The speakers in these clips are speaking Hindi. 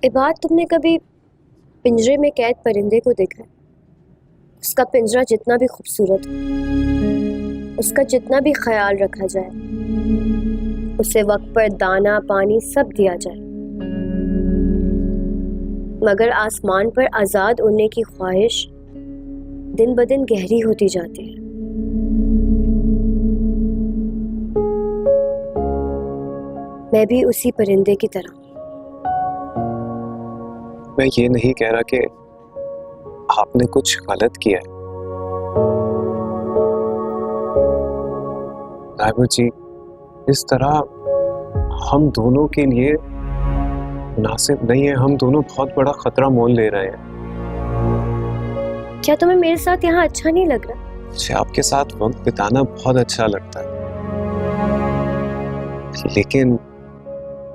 इबाद, तुमने कभी पिंजरे में कैद परिंदे को देखा है? उसका पिंजरा जितना भी खूबसूरत हो, उसका जितना भी ख्याल रखा जाए, उसे वक्त पर दाना पानी सब दिया जाए, मगर आसमान पर आजाद उड़ने की ख्वाहिश दिन ब दिन गहरी होती जाती है। मैं भी उसी परिंदे की तरह। मैं ये नहीं कह रहा कि आपने कुछ गलत किया है लाइबा जी। इस तरह हम दोनों के लिए मुनासिब नहीं है। हम दोनों बहुत बड़ा खतरा मोल ले रहे हैं। क्या तुम्हें मेरे साथ यहाँ अच्छा नहीं लग रहा? मुझे आपके साथ वक्त बिताना बहुत अच्छा लगता है, लेकिन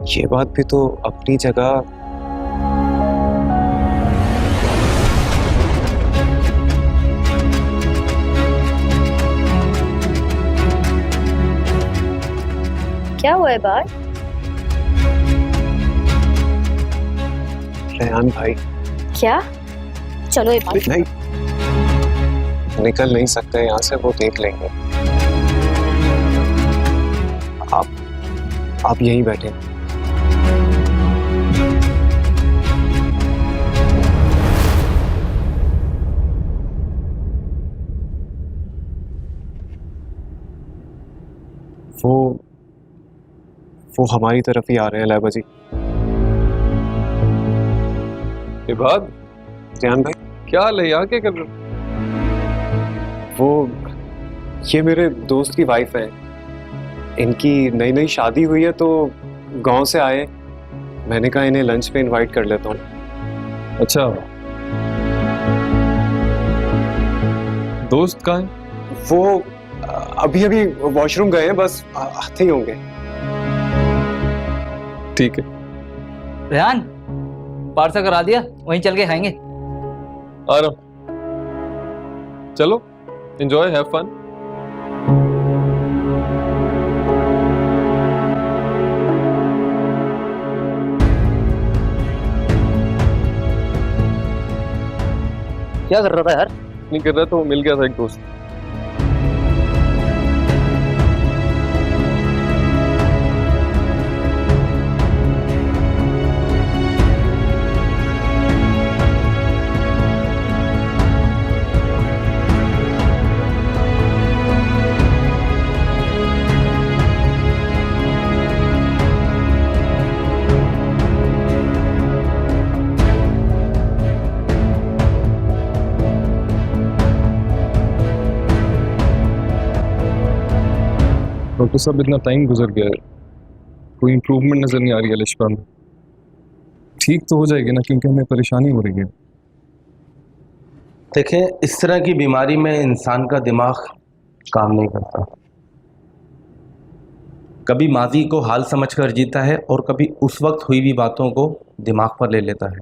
ये बात भी तो अपनी जगह। क्या हुआ है बात? रेहान भाई। क्या? चलो ये बात। नहीं, निकल नहीं सकते यहाँ से, वो देख लेंगे। आप यहीं बैठे। वो हमारी तरफ ही आ रहे हैं लाइबा जी। इबाद, रेहान भाई, क्या हाल है? यहाँ क्या कर रहे हो? ये मेरे दोस्त की वाइफ है। इनकी नई नई शादी हुई है तो गांव से आए। मैंने कहा इन्हें लंच पे इनवाइट कर लेता हूँ। अच्छा, दोस्त कहाँ है? वो अभी अभी वॉशरूम गए हैं, बस आते ही होंगे। ठीक है। रेहान, पार्सल करा दिया, वहीं चल के खाएंगे। आ रहा हूं। चलो, एंजॉय, हैव फन। क्या कर रहा था यार? नहीं कर रहा तो मिल गया था एक दोस्त। डॉक्टर साहब, इतना टाइम गुजर गया है, कोई इम्प्रूवमेंट नजर नहीं आ रही है लिशा में। ठीक तो हो जाएगी ना, क्योंकि हमें परेशानी हो रही है। देखें, इस तरह की बीमारी में इंसान का दिमाग काम नहीं करता। कभी माजी को हाल समझकर जीता है और कभी उस वक्त हुई हुई बातों को दिमाग पर ले लेता है।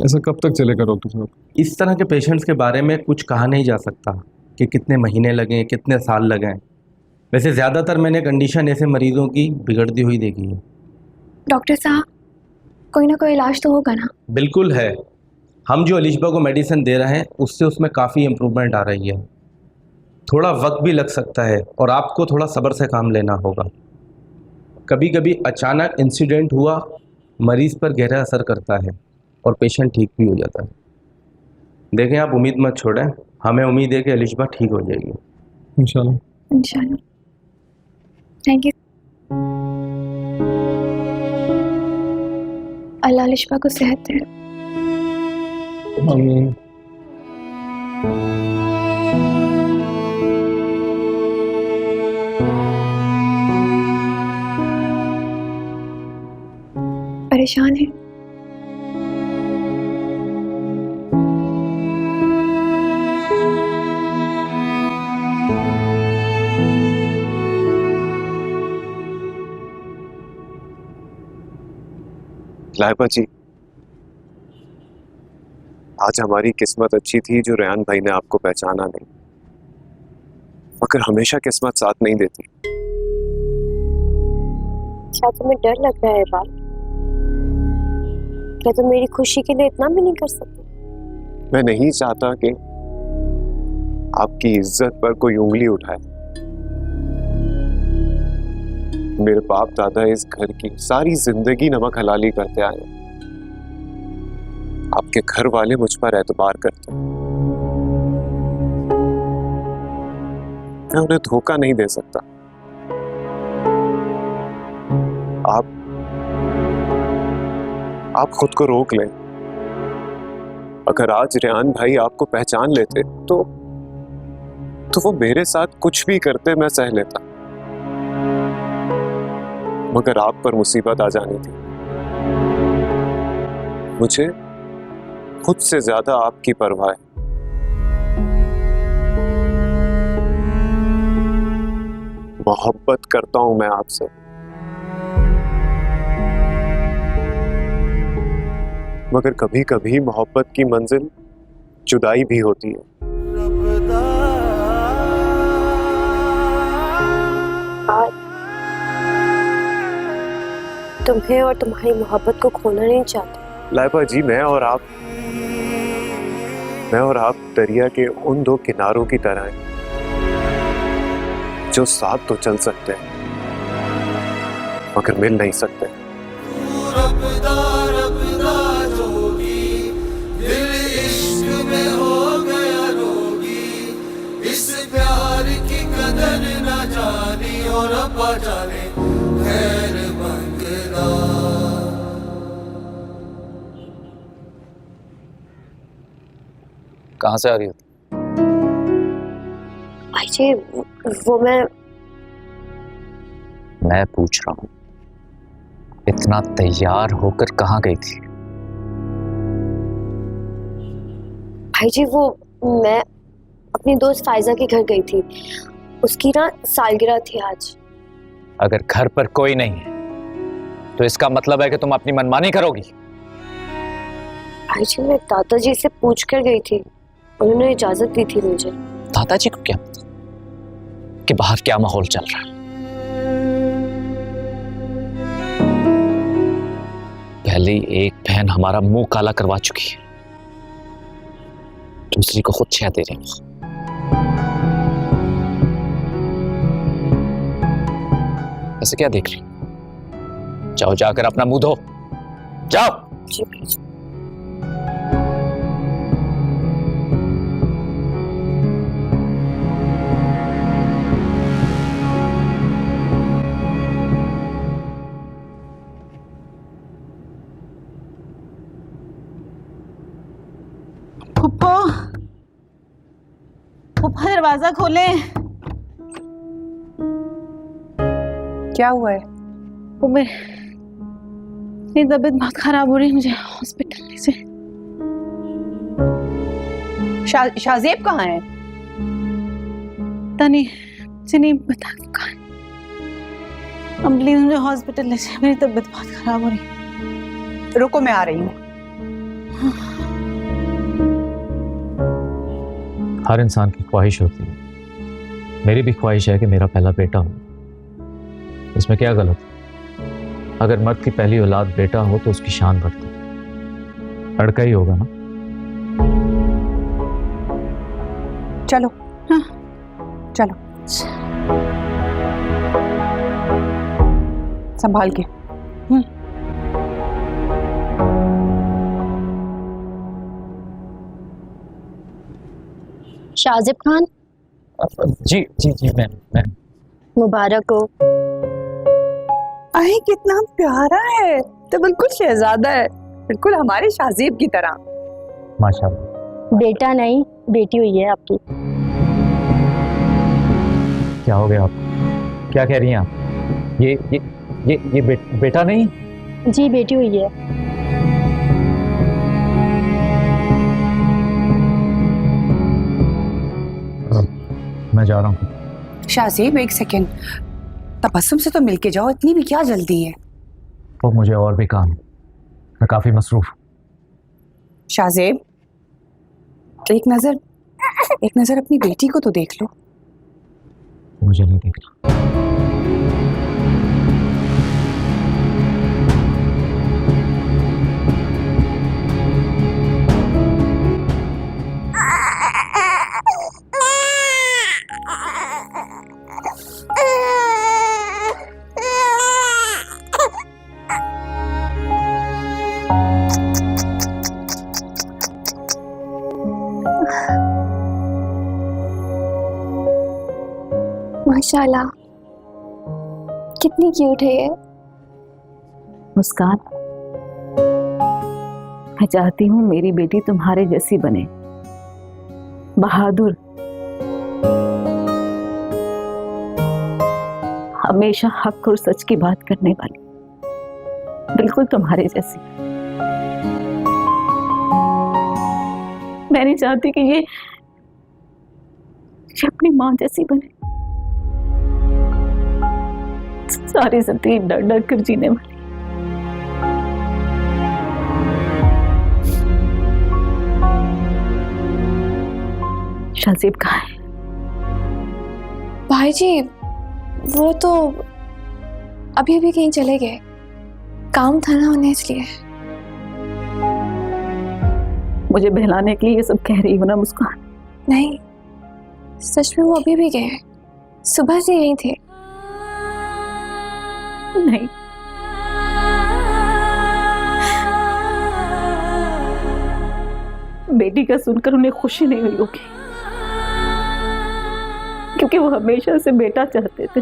ऐसा कब तक चलेगा डॉक्टर साहब? इस तरह के पेशेंट्स के बारे में कुछ कहा नहीं जा सकता कि कितने महीने लगें, कितने साल लगें। वैसे ज़्यादातर मैंने कंडीशन ऐसे मरीजों की बिगड़ती हुई देखी है। डॉक्टर साहब, कोई ना कोई इलाज तो होगा ना? बिल्कुल है। हम जो अलिशबा को मेडिसिन दे रहे हैं उससे उसमें काफ़ी इम्प्रूवमेंट आ रही है। थोड़ा वक्त भी लग सकता है और आपको थोड़ा सब्र से काम लेना होगा। कभी कभी अचानक इंसिडेंट हुआ मरीज़ पर गहरा असर करता है और पेशेंट ठीक भी हो जाता है। देखें, आप उम्मीद मत छोड़ें, हमें उम्मीद है कि अलिशबा ठीक हो जाएगी इंशाल्लाह। इंशाल्लाह। Thank you. अल्लाह अलिशबा को सेहत दे। आमीन। परेशान है? लाइबा जी, आज हमारी किस्मत अच्छी थी जो रेहान भाई ने आपको पहचाना नहीं, मगर हमेशा किस्मत साथ नहीं देती। क्या तुम्हें डर लग रहा है बात? क्या तुम मेरी खुशी के लिए इतना भी नहीं कर सकते? मैं नहीं चाहता कि आपकी इज्जत पर कोई उंगली उठाए। मेरे बाप दादा इस घर की सारी जिंदगी नमक हलाली करते आए। आपके घर वाले मुझ पर एतबार करते हैं। मैं उन्हें धोखा नहीं दे सकता। आप खुद को रोक लें। अगर आज रेहान भाई आपको पहचान लेते तो वो मेरे साथ कुछ भी करते मैं सह लेता, मगर आप पर मुसीबत आ जानी थी। मुझे खुद से ज्यादा आपकी परवाह है। मोहब्बत करता हूं मैं आपसे, मगर कभी कभी मोहब्बत की मंजिल जुदाई भी होती है। तुम्हें और तुम्हारी मोहब्बत को खोना नहीं चाहते। लाइबा जी, मैं और आप दरिया के उन दो किनारों की तरह हैं जो साथ तो चल सकते हैं मगर मिल नहीं सकते। दिल इश्क में हो गया रोगी, इस प्यार की कदर न जानी और अब जाने खैर मंगदा। कहाँ से आ रही हो? भाई जी वो मैं पूछ रहा हूँ, इतना तैयार होकर कहाँ गई थी? भाई जी वो मैं अपनी दोस्त फायजा के घर गई थी। उसकी ना सालगिरह थी आज। अगर घर पर कोई नहीं है तो इसका मतलब है कि तुम अपनी मनमानी करोगी। भाई जी मैं दादाजी से पूछ कर गई थी, उन्होंने इजाजत दी थी मुझे। दादाजी को क्या पता कि बाहर क्या माहौल चल रहा है? पहले एक बहन हमारा मुंह काला करवा चुकी है, दूसरी को खुद छह दे रही है। ऐसे क्या देख रही? जाओ जाकर अपना मुंह धो, जाओ। जी भाई जी। फुप्पो, फुप्पा दरवाजा खोले। क्या हुआ है? वो मेरी तबीयत बहुत खराब हो रही है, मुझे हॉस्पिटल ले से। शाज़ेब कहाँ है? पता नहीं, मुझे नहीं पता कहाँ है। अब प्लीज मुझे हॉस्पिटल ले से, मेरी तबीयत बहुत खराब हो रही है। रुको मैं आ रही हूँ। हर इंसान की ख्वाहिश होती है, मेरी भी ख्वाहिश है कि मेरा पहला बेटा हो। इसमें क्या गलत है? अगर मर्द की पहली औलाद बेटा हो तो उसकी शान बढ़ती है। लड़का ही होगा ना। चलो हाँ। चलो संभाल के। शाजिब खान, जी जी जी, मैं मुबारक हो। अरे कितना प्यारा है, तो बिल्कुल शहजादा है, बिल्कुल हमारे शाज़ेब की तरह। माशाल्लाह। बेटा नहीं बेटी हुई है आपकी। क्या हो गया आपको? क्या कह रही हैं आप? ये बेटा नहीं? जी बेटी हुई है। मैं जा रहा हूँ। शाज़ेब एक सेकेंड, तबस्सुम से तो मिलके जाओ, इतनी भी क्या जल्दी है? तो मुझे और भी काम है, मैं काफी मसरूफ हूँ। शाज़ेब एक नजर अपनी बेटी को तो देख लो। मुझे नहीं देखना। माशाल्लाह, कितनी क्यूट है ये। मुस्कान, मैं चाहती हूँ मेरी बेटी तुम्हारे जैसी बने, बहादुर, हमेशा हक और सच की बात करने वाली, बिल्कुल तुम्हारे जैसी। मैं नहीं चाहती कि ये अपनी माँ जैसी बने, सारी जिंदगी डर डर कर जीने वाली। शाजीब कहाँ है? भाई जी वो तो अभी अभी कहीं चले गए, काम था ना उन्हें, इसलिए। मुझे बहलाने के लिए ये सब कह रही हो ना मुस्कान? नहीं, सच में वो अभी भी गए, सुबह से यहीं थे। नहीं, बेटी का सुनकर उन्हें खुशी नहीं हुई होगी, क्योंकि वो हमेशा से बेटा चाहते थे।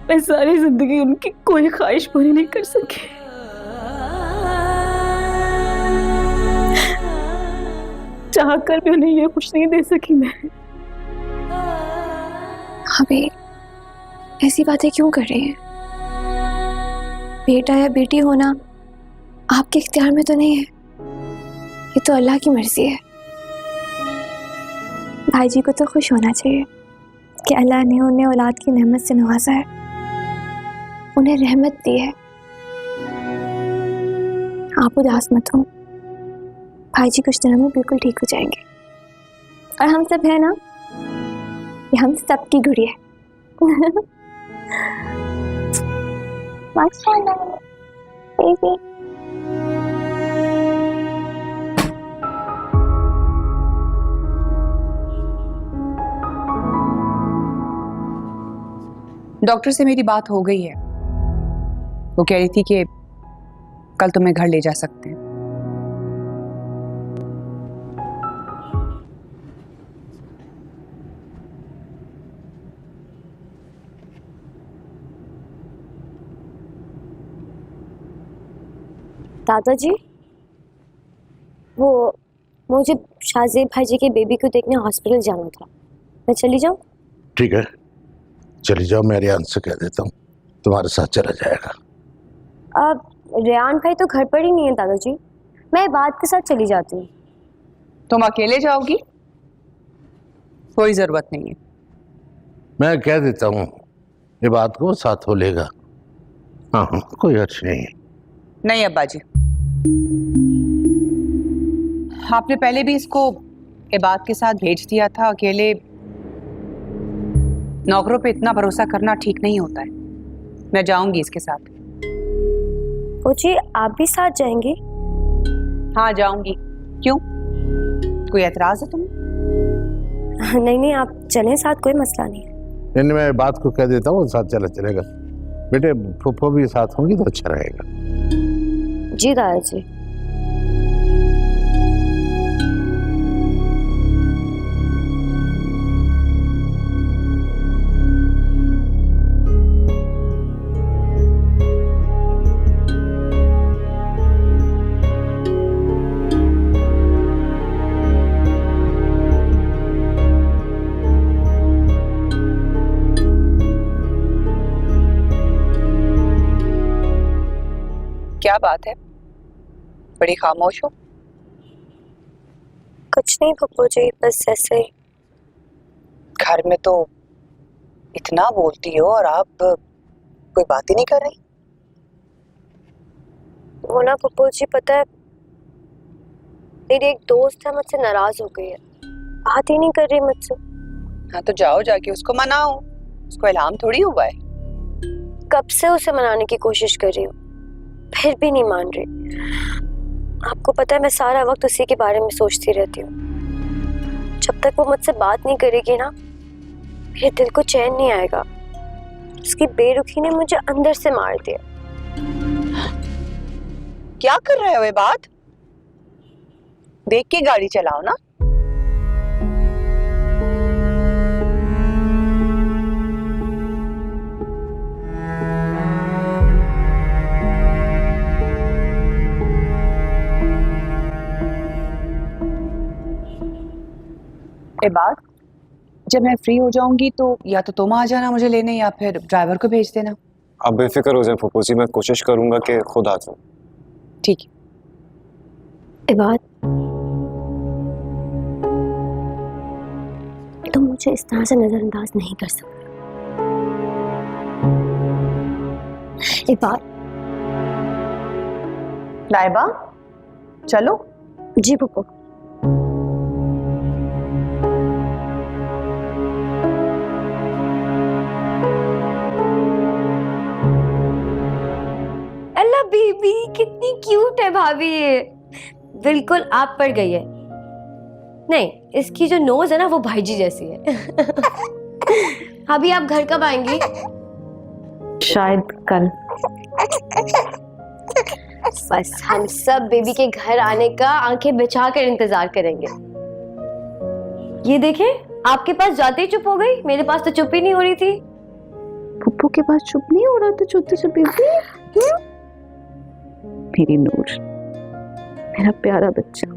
मैं सारी जिंदगी उनकी कोई ख्वाहिश पूरी नहीं कर सकी। चाहकर भी उन्हें ये खुश नहीं दे सकी मैं। अभी ऐसी बातें क्यों कर रही हैं? बेटा या बेटी होना आपके इख्तियार में तो नहीं है, ये तो अल्लाह की मर्जी है। भाई जी को तो खुश होना चाहिए कि अल्लाह ने उन्हें औलाद की नेमत से नवाजा है, उन्हें रहमत दी है। आप उदास मत हो, भाई जी कुछ दिनों में बिल्कुल ठीक हो जाएंगे। और हम सब है ना, ये हम सबकी गुड़िया है। माशाल्लाह बेबी। डॉक्टर से मेरी बात हो गई है, वो कह रही थी कि कल तुम्हें घर ले जा सकते हैं। दादाजी, वो मुझे शाहजेब भाई जी के बेबी को देखने हॉस्पिटल जाना था, मैं चली जाऊँ? ठीक है, चली जाओ। मैं रियान से कह देता हूँ तुम्हारे साथ चला जाएगा। अब रियान भाई तो घर पर ही नहीं है दादाजी, मैं बात के साथ चली जाती हूँ। तुम अकेले जाओगी? कोई जरूरत नहीं है। मैं कह देता हूँ ये बात को साथ हो लेगा। हाँ हाँ, कोई हर्ष नहीं है। नहीं अब्बा जी, आपने पहले भी इसको इबाद के साथ भेज दिया था अकेले। नौकरों पे इतना भरोसा करना ठीक नहीं होता है। मैं जाऊंगी इसके साथ। जी आप भी साथ जाएंगे? हाँ जाऊंगी। क्यों, कोई एतराज है तुम्हें? नहीं नहीं, आप चलें साथ, कोई मसला नहीं है। नहीं, मैं बात को कह देता हूँ, साथ चलेगा। बेटे फूफो भी साथ होंगी तो अच्छा रहेगा। जी दादाजी। क्या बात है, बड़ी खामोश हो? कुछ नहीं पप्पू जी, बस ऐसे ही। घर में तो इतना बोलती हो और आप कोई बात ही नहीं कर रही। वो ना पप्पू जी, पता है मेरी एक दोस्त है मुझसे नाराज हो गई है, बात ही नहीं कर रही मुझसे। हाँ तो जाओ, जाके उसको मनाओ, उसको इल्हाम थोड़ी हुआ है। कब से उसे मनाने की कोशिश कर रही हूँ, फिर भी नहीं मान रही। आपको पता है मैं सारा वक्त उसी के बारे में सोचती रहती हूँ। जब तक वो मुझसे बात नहीं करेगी ना, मेरे दिल को चैन नहीं आएगा। उसकी बेरुखी ने मुझे अंदर से मार दिया। क्या कर रहे हो ये बात? देख के गाड़ी चलाओ ना। ए बात, जब मैं फ्री हो जाऊंगी तो या तो तुम आ जाना मुझे लेने या फिर ड्राइवर को भेज देना। आप बेफिक्र हो जाए फूफू जी, मैं कोशिश करूंगा कि खुद आ जाऊं। ठीक है। इबाद, तुम मुझे इस तरह से नजरअंदाज नहीं कर सकते। इबाद। लाइबा, चलो। जी फूफू। अल्लाह बेबी, कितनी क्यूट है भाभी ये। बिल्कुल आप पर गई है। नहीं, इसकी जो नोज है ना वो भाईजी जैसी है। अभी आप घर कब आएंगी? शायद कल। बस हम सब बेबी के घर आने का आंखें बिछा कर इंतजार करेंगे। ये देखें, आपके पास जाते ही चुप हो गई, मेरे पास तो चुप ही नहीं हो रही थी। पप्पू के पास चुप नहीं हो रहा था छोटे से बेबी। मेरी नूर, मेरा प्यारा बच्चा।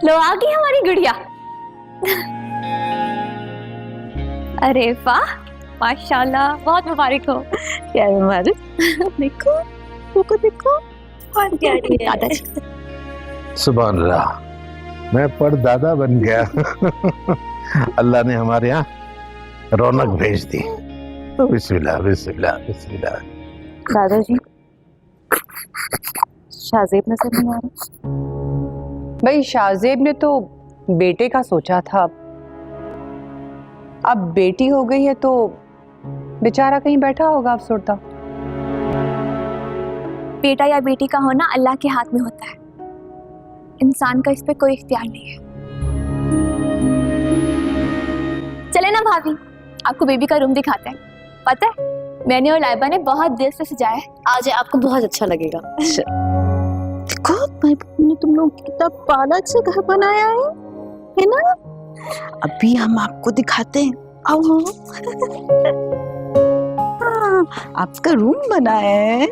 लो आ गई हमारी गुड़िया। अरे वाह, माशाल्लाह, बहुत मुबारक हो। क्या मुबारक। देखो को देखो, बहुत प्यारी है दादाजी। सुभान अल्लाह, मैं परदादा बन गया। अल्लाह ने हमारे यहाँ रौनक भेज दी। बिस्मिल्लाह बिस्मिल्लाह बिस्मिल्लाह। दादाजी, शाहजेब नजर नहीं आ रहा। भाई शाहजेब ने तो बेटे का सोचा था, अब बेटी हो गई है तो बेचारा कहीं बैठा होगा अफसरदा। बेटा या बेटी का होना अल्लाह के हाथ में होता है, इंसान का इस पे कोई इख्तियार नहीं है। चले ना भाभी, आपको बेबी का रूम दिखाते हैं। पता है, मैंने और लाइबा ने बहुत दिल से सजाया है। आज आपको बहुत अच्छा लगेगा। देखो भाई ने तुम लोग कितना पालक से घर बनाया है ना। अभी हम आपको दिखाते हैं। आओ। हाँ, आपका रूम बना है।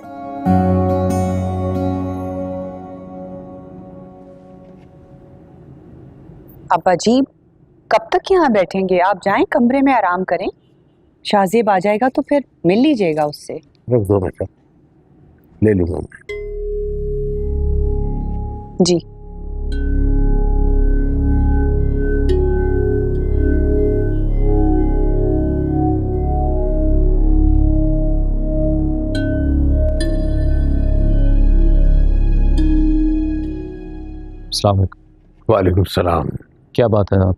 अब्बा जी, कब तक यहाँ बैठेंगे? आप जाएं कमरे में आराम करें। शाहजेब आ जाएगा तो फिर मिल लीजिएगा उससे। रख दो बेटा, ले लूंगा मैं। जी। अस्सलाम वालेकुम। वालेकुम सलाम। क्या बात है, आप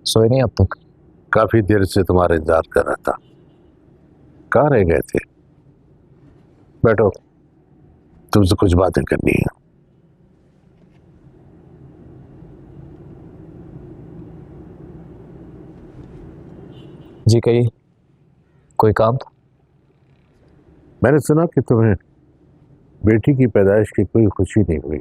सोए नहीं अब तक? काफी देर से तुम्हारा इंतजार कर रहा था। कहाँ रह गए थे? बैठो, तुमसे कुछ बातें करनी है। जी कहिए, कोई काम था? मैंने सुना कि तुम्हें बेटी की पैदाइश की कोई खुशी नहीं हुई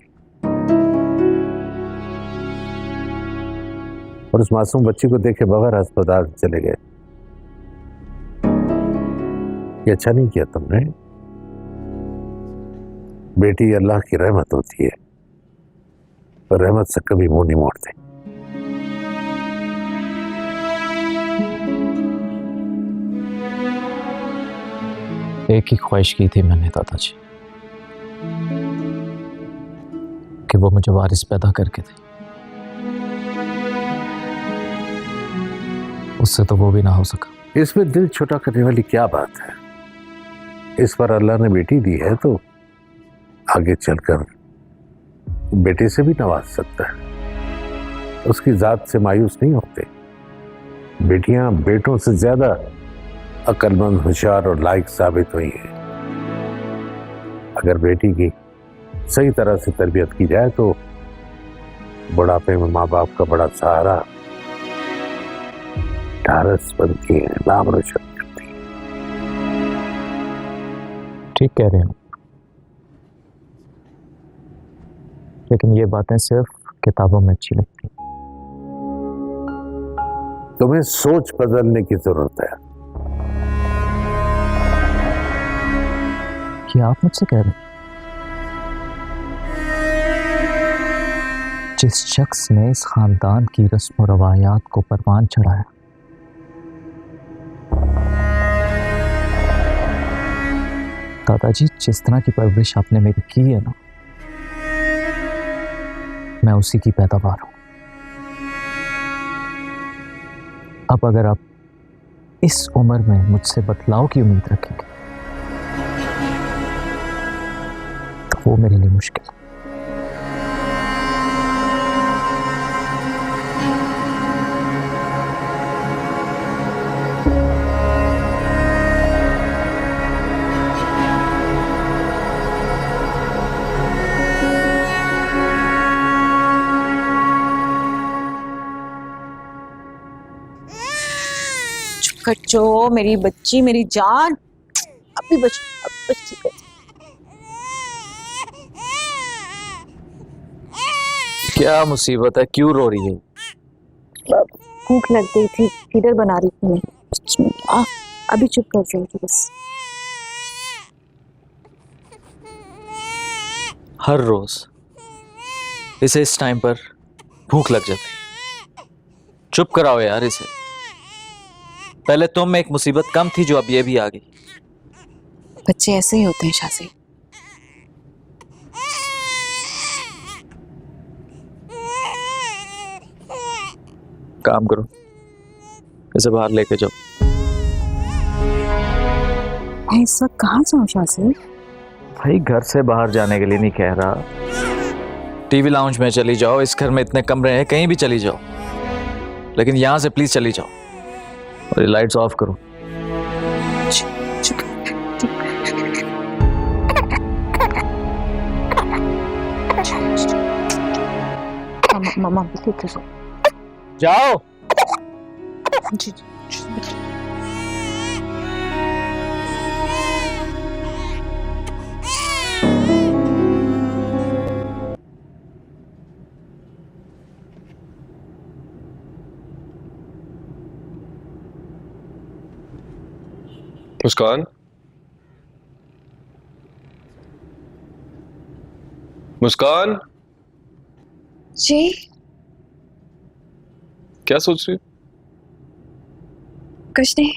और उस मासूम बच्ची को देखे बगैर अस्पताल चले गए। ये अच्छा नहीं किया तुमने। बेटी अल्लाह की रहमत होती है, पर रहमत से कभी मुंह नहीं मोड़ते। एक ही ख्वाहिश की थी मैंने दादाजी, कि वो मुझे वारिस पैदा करके दे। उससे तो वो भी ना हो सका। इसमें दिल छोटा करने वाली क्या बात है? इस पर अल्लाह ने बेटी दी है तो आगे चलकर बेटे से भी नवाज सकता है। उसकी जात से मायूस नहीं होते। बेटियां बेटों से ज्यादा अक्लमंद, होशियार और लायक साबित हुई हैं। अगर बेटी की सही तरह से तरबियत की जाए तो बुढ़ापे में माँ बाप का बड़ा सहारा ढारस बनती है, नाम रोशन करती है। ठीक कह रहे हो, लेकिन ये बातें सिर्फ किताबों में अच्छी लगती हैं। तुम्हें सोच बदलने की जरूरत है। क्या आप मुझसे कह रहे हैं? जिस शख्स ने इस खानदान की रस्म और रवायात को परवान चढ़ाया, दादाजी जिस तरह की परवरिश आपने मेरी की है ना, मैं उसी की पैदावार हूं। अब अगर आप इस उम्र में मुझसे बदलाव की उम्मीद रखेंगे तो वो मेरे लिए मुश्किल है। कच्चो मेरी बच्ची, मेरी जान, अभी बच ठीक है। क्या मुसीबत है, क्यों रो रही है? भूख लग गई थी, फीडर बना रही थी। अभी चुप कर जाएगी बस। हर रोज इसे इस टाइम पर भूख लग जाती। चुप कराओ यार इसे। पहले तुम में एक मुसीबत कम थी जो अब ये भी आ गई। बच्चे ऐसे ही होते हैं शाजी। काम करो, इसे बाहर लेके जाओ। इस वक्त कहाँ जाऊँ शाजी? भाई घर से बाहर जाने के लिए नहीं कह रहा। टीवी लाउंज में चली जाओ, इस घर में इतने कमरे हैं, कहीं भी चली जाओ, लेकिन यहां से प्लीज चली जाओ और ये लाइट्स ऑफ करो। मामा जाओ। जी मुस्कान, मुस्कान, जी क्या सोच रही? कुछ नहीं।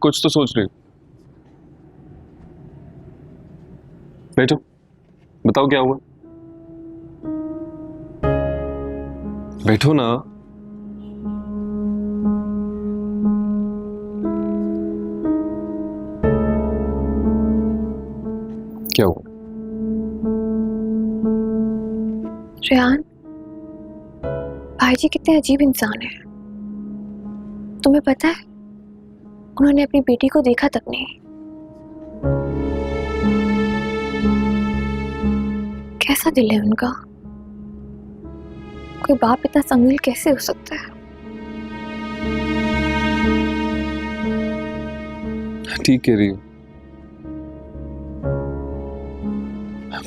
कुछ तो सोच रही। बैठो, बताओ क्या हुआ। बैठो ना। क्या हुआ? रेहान, भाईजी कितने अजीब इंसान है। तुम्हें पता है, उन्होंने अपनी बेटी को देखा तक नहीं। कैसा दिल है उनका। कोई बाप इतना संगील कैसे हो सकता है? ठीक कह रही हो।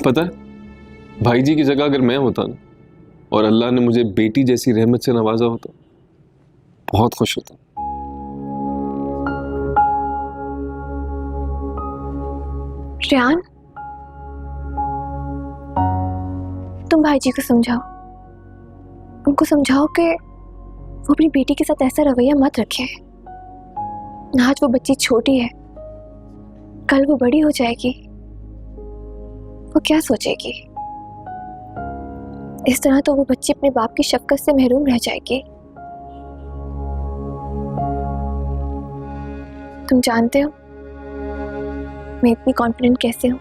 पता है, भाई जी की जगह अगर मैं होता ना और अल्लाह ने मुझे बेटी जैसी रहमत से नवाजा होता, बहुत खुश होता। रेहान, तुम भाई जी को समझाओ। उनको समझाओ कि वो अपनी बेटी के साथ ऐसा रवैया मत रखे। आज वो बच्ची छोटी है, कल वो बड़ी हो जाएगी, वो क्या सोचेगी? इस तरह तो वो बच्ची अपने बाप की शफकत से महरूम रह जाएगी। तुम जानते हो मैं इतनी कॉन्फिडेंट कैसे हूँ?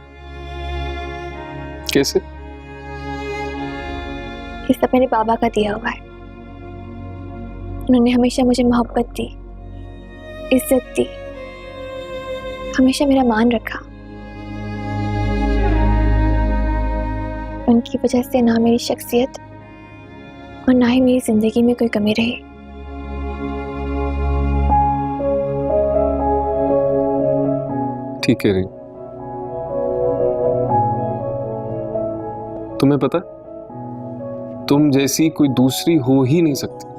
कैसे? ये सब मेरे बाबा का दिया हुआ है। उन्होंने हमेशा मुझे मोहब्बत दी, इज्जत दी, हमेशा मेरा मान रखा। उनकी वजह से ना मेरी शख्सियत और ना ही मेरी जिंदगी में कोई कमी रही। ठीक है री, तुम्हें पता तुम जैसी कोई दूसरी हो ही नहीं सकती।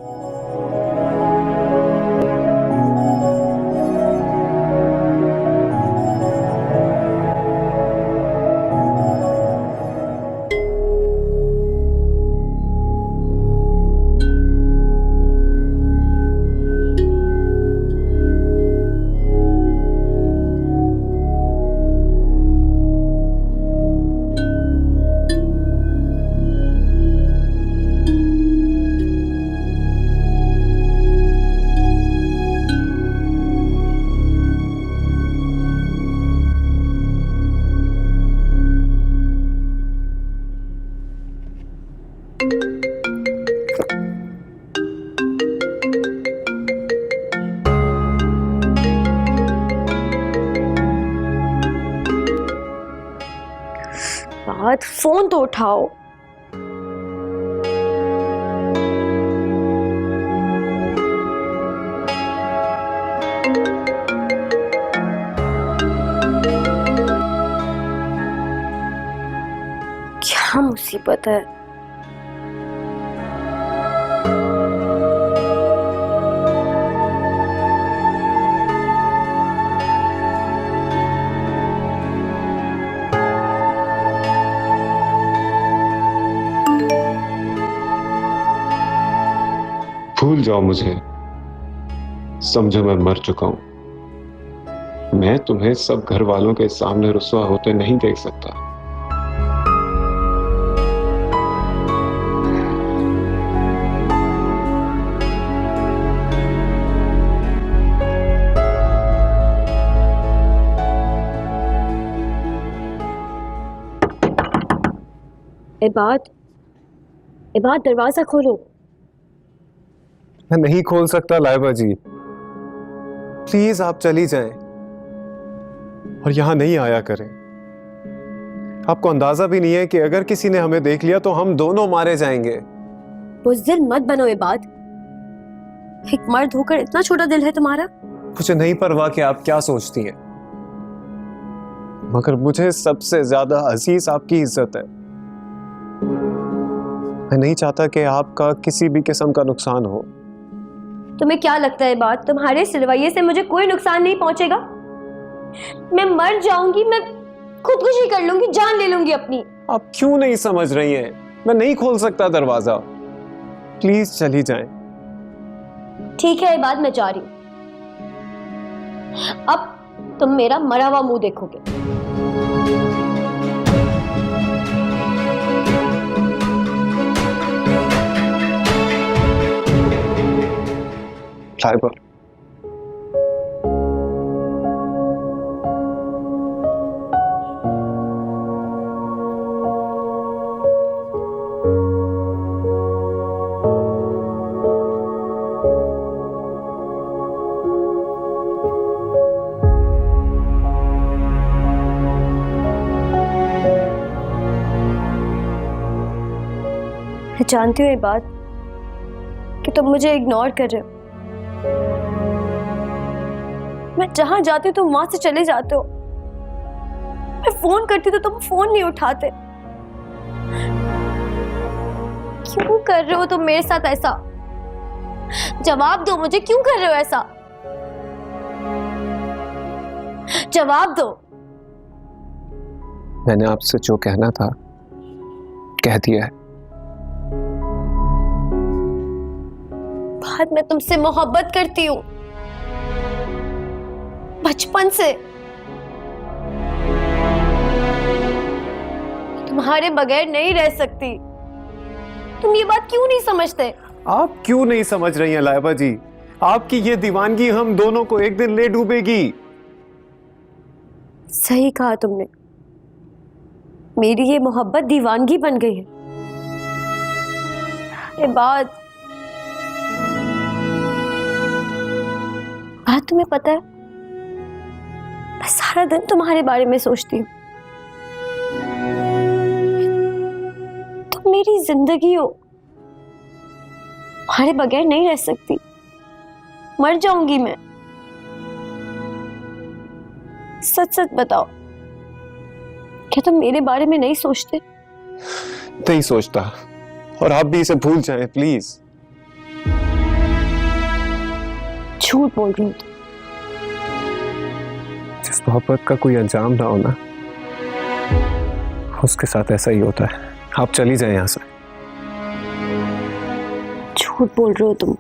बात, फोन तो उठाओ। क्या मुसीबत है। भूल जाओ मुझे, समझो मैं मर चुका हूं। मैं तुम्हें सब घर वालों के सामने रुस्वा होते नहीं देख सकता। इबाद, इबाद, दरवाजा खोलो। मैं नहीं खोल सकता लाइबा जी, प्लीज आप चली जाएं और यहां नहीं आया करें। आपको अंदाजा भी नहीं है कि अगर किसी ने हमें देख लिया तो हम दोनों मारे जाएंगे। बुज़दिल मत बनो इबाद। एक मर्द होकर इतना छोटा दिल है तुम्हारा। मुझे नहीं परवाह कि आप क्या सोचती हैं, मगर मुझे सबसे ज्यादा अजीज आपकी इज्जत है। मैं नहीं चाहता कि आपका किसी भी किस्म का नुकसान हो। तुम्हें क्या लगता है बात, तुम्हारे इस रवैये से मुझे कोई नुकसान नहीं पहुंचेगा? मैं मर जाऊंगी, मैं खुदकुशी कर लूंगी, जान ले लूंगी अपनी। आप क्यों नहीं समझ रही हैं? मैं नहीं खोल सकता दरवाजा, प्लीज चली जाएं। ठीक है इबाद, मैं जा रही हूं। अब तुम मेरा मरा हुआ मुंह देखोगे। लाइबा, मैं जानती हूँ ये बात कि तुम मुझे इग्नोर कर रहे हो। मैं जहां जाती हूँ तुम वहां से चले जाते हो। मैं फोन करती तो तुम फोन नहीं उठाते। क्यों कर रहे हो तुम मेरे साथ ऐसा? जवाब दो मुझे, क्यों कर रहे हो ऐसा? जवाब दो। मैंने आपसे जो कहना था कह दिया है। बाद मैं तुमसे मोहब्बत करती हूँ, बचपन से। तुम्हारे बगैर नहीं रह सकती। तुम ये बात क्यों नहीं समझते? आप क्यों नहीं समझ रही हैं लाइबा जी? आपकी ये दीवानगी हम दोनों को एक दिन ले डूबेगी। सही कहा तुमने, मेरी ये मोहब्बत दीवानगी बन गई है। ये बात तुम्हें पता है, मैं सारा दिन तुम्हारे बारे में सोचती हूँ। तुम मेरी जिंदगी हो, तुम्हारे बगैर नहीं रह सकती, मर जाऊंगी मैं। सच सच बताओ, क्या तुम मेरे बारे में नहीं सोचते? नहीं सोचता, और आप भी इसे भूल जाएं प्लीज। झूठ बोल रही हूँ तुम। जिस मोहब्बत का कोई अंजाम ना हो ना, उसके साथ ऐसा ही होता है। आप चली जाएं यहाँ से। झूठ बोल रहे हो तुम,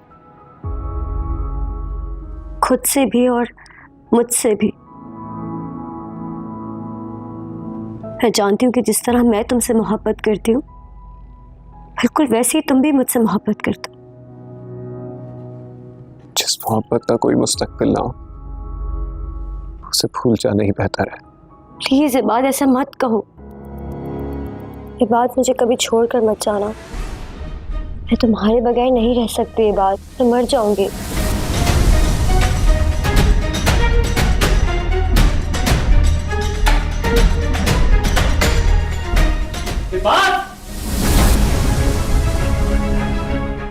खुद से भी और मुझसे भी। मैं जानती हूँ कि जिस तरह मैं तुमसे मोहब्बत करती हूँ, बिल्कुल वैसे ही तुम भी मुझसे मोहब्बत करते हो। जिस मोहब्बत का कोई मुस्तकबिल ना हो, उसे भूल जाना ही बेहतर है। प्लीज ये बात ऐसा मत कहो। ये बात मुझे कभी छोड़कर मत जाना। मैं तुम्हारे बगैर नहीं रह सकती, ये बात मैं मर जाऊंगी।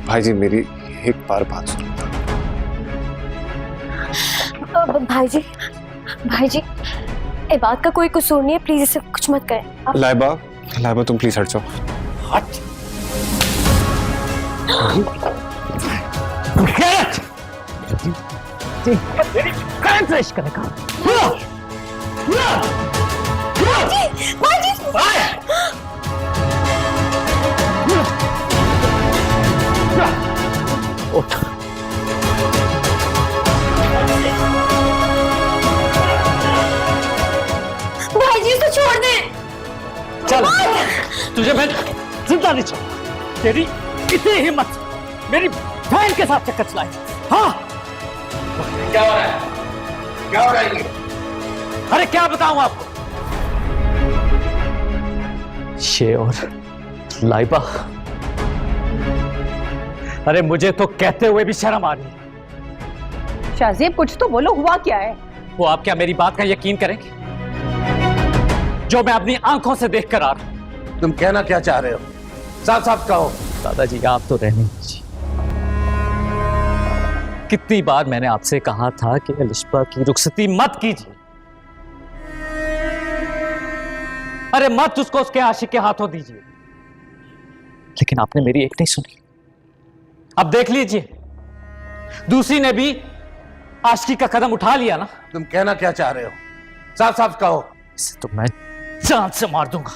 भाई जी मेरी एक बार बात सुनो। भाई जी ये बात का कोई कसूर नहीं है, प्लीज इसे कुछ मत करें। लाइबा तुम प्लीज हट जाओ। भाई जी इसको छोड़ दे। चल, तुझे मैं जिंदा नहीं छोड़। तेरी इतनी हिम्मत मेरी बहन के साथ चक्कर चलाई? हाँ, क्या हो रहा है? क्या हो रहा है ये? अरे क्या बताऊं आपको? ये और लाइबा, अरे मुझे तो कहते हुए भी शर्म आ रही है। शाहजेब कुछ तो बोलो, हुआ क्या है? वो आप क्या मेरी बात का यकीन करेंगे, जो मैं अपनी आंखों से देख कर आ रहा हूं? तुम कहना क्या चाह रहे हो? साफ साफ कहो। दादाजी आप तो रहने दीजिए। कितनी बार मैंने आपसे कहा था कि अलिशबा की रुखसती मत कीजिए। अरे मत उसको उसके आशिक के हाथों दीजिए, लेकिन आपने मेरी एक नहीं सुनी। अब देख लीजिए, दूसरी ने भी आशिकी का कदम उठा लिया ना। तुम कहना क्या चाह रहे हो? साफ साफ कहो। इसे तो मैं जान से मार दूंगा।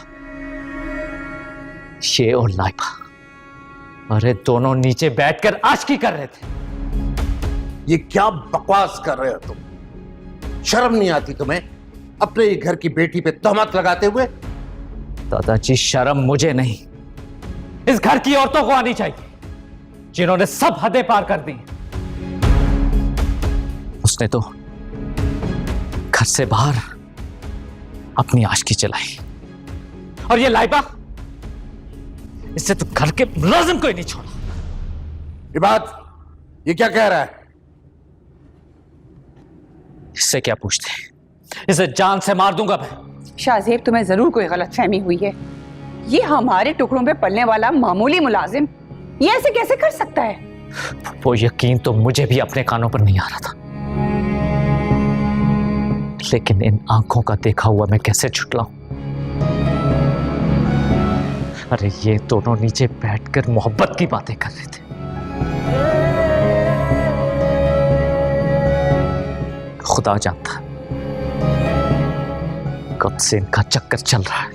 ये और लाइबा, अरे दोनों नीचे बैठकर आशिकी कर रहे थे। ये क्या बकवास कर रहे हो तुम? शर्म नहीं आती तुम्हें अपने ही घर की बेटी पे तहमत लगाते हुए? दादाजी शर्म मुझे नहीं, इस घर की औरतों को आनी चाहिए, जिन्होंने सब हदें पार कर दी। उसने तो घर से बाहर अपनी आशिकी चलाई, और ये लाइबा, इससे तो घर के मुलाजिम को ही नहीं छोड़ा। ये बात ये क्या कह रहा है? इससे क्या पूछते हैं? इसे जान से मार दूंगा मैं। शाहजेब तुम्हें जरूर कोई गलतफहमी हुई है। ये हमारे टुकड़ों पे पलने वाला मामूली मुलाजिम ये ऐसे कैसे कर सकता है? वो यकीन तो मुझे भी अपने कानों पर नहीं आ रहा था, लेकिन इन आंखों का देखा हुआ मैं कैसे झुठलाऊं? अरे ये दोनों नीचे बैठकर मोहब्बत की बातें कर रहे थे। खुदा जानता कब से इनका चक्कर चल रहा है।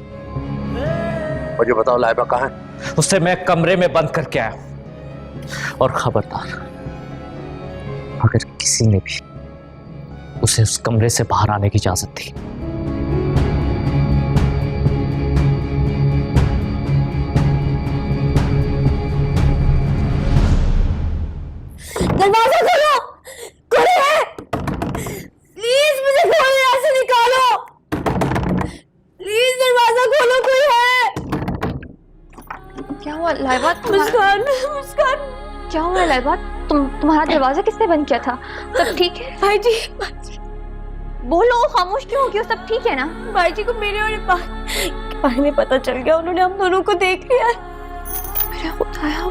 मुझे बताओ लाइबा कहाँ है? उसे मैं कमरे में बंद करके आया हूं, और खबरदार अगर किसी ने भी उसे उस कमरे से बाहर आने की इजाजत दी, दरवाजा खोलो, कोई है? प्लीज मुझे खोलो, यहाँ से निकालो। प्लीज दरवाजा खोलो, कोई है? क्या हुआ लाइबा? मुस्कान, मुस्कान। क्या हुआ लाइबा? तुम्हारा दरवाजा किसने बंद किया था? सब ठीक है? भाई जी बोलो, खामोश क्यों हो गई हो? सब ठीक है ना? भाई जी को मेरे और बाहर में पता चल गया, उन्होंने हम दोनों को देख लिया। मेरा खुदाया,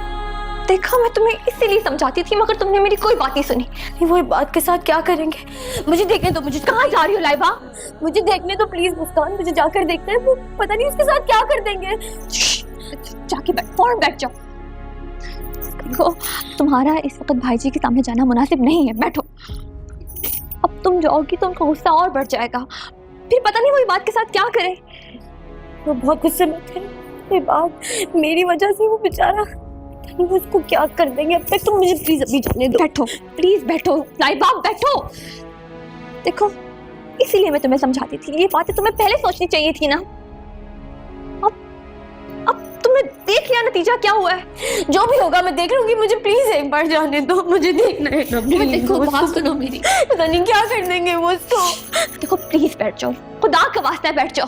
देखा मैं तुम्हें इसीलिए समझाती थी मगर तुमने मेरी कोई बात नहीं सुनी। वो इस बात के साथ क्या करेंगे? मुझे देखने दो। मुझे कहाँ जा रही हो लाइबा? मुझे देखने दो प्लीज मुस्कान, मुझे जाकर देखना है। वो पता नहीं उसके साथ क्या कर देंगे। जाके फौरन बैठ जाओ। देखो तुम्हारा इस वक्त भाई जी के सामने जाना मुनासिब नहीं है, बैठो। अब तुम जाओगी तो उनका गुस्सा और बढ़ जाएगा, फिर पता नहीं वो ये बात के साथ क्या करे। वो बहुत गुस्से में थे, ये बात मेरी वजह से वो बेचारा, वो उसको क्या कर देंगे। अब तक तुम मुझे प्लीज अभी जाने दो। बैठो प्लीज, बैठो लाइबा, बैठो। देखो इसीलिए मैं तुम्हें समझाती थी, ये बातें तुम्हें पहले सोचनी चाहिए थी ना। अब तुमने देख लिया नतीजा क्या हुआ है। जो भी होगा मैं देख लूंगी, मुझे प्लीज एक बार जाने दो, मुझे देखना है ना। देखो बात सुनो मेरी, पता नहीं क्या कर देंगे वो उसको। देखो प्लीज बैठ जाओ, खुदा का वास्ता है बैठ जाओ।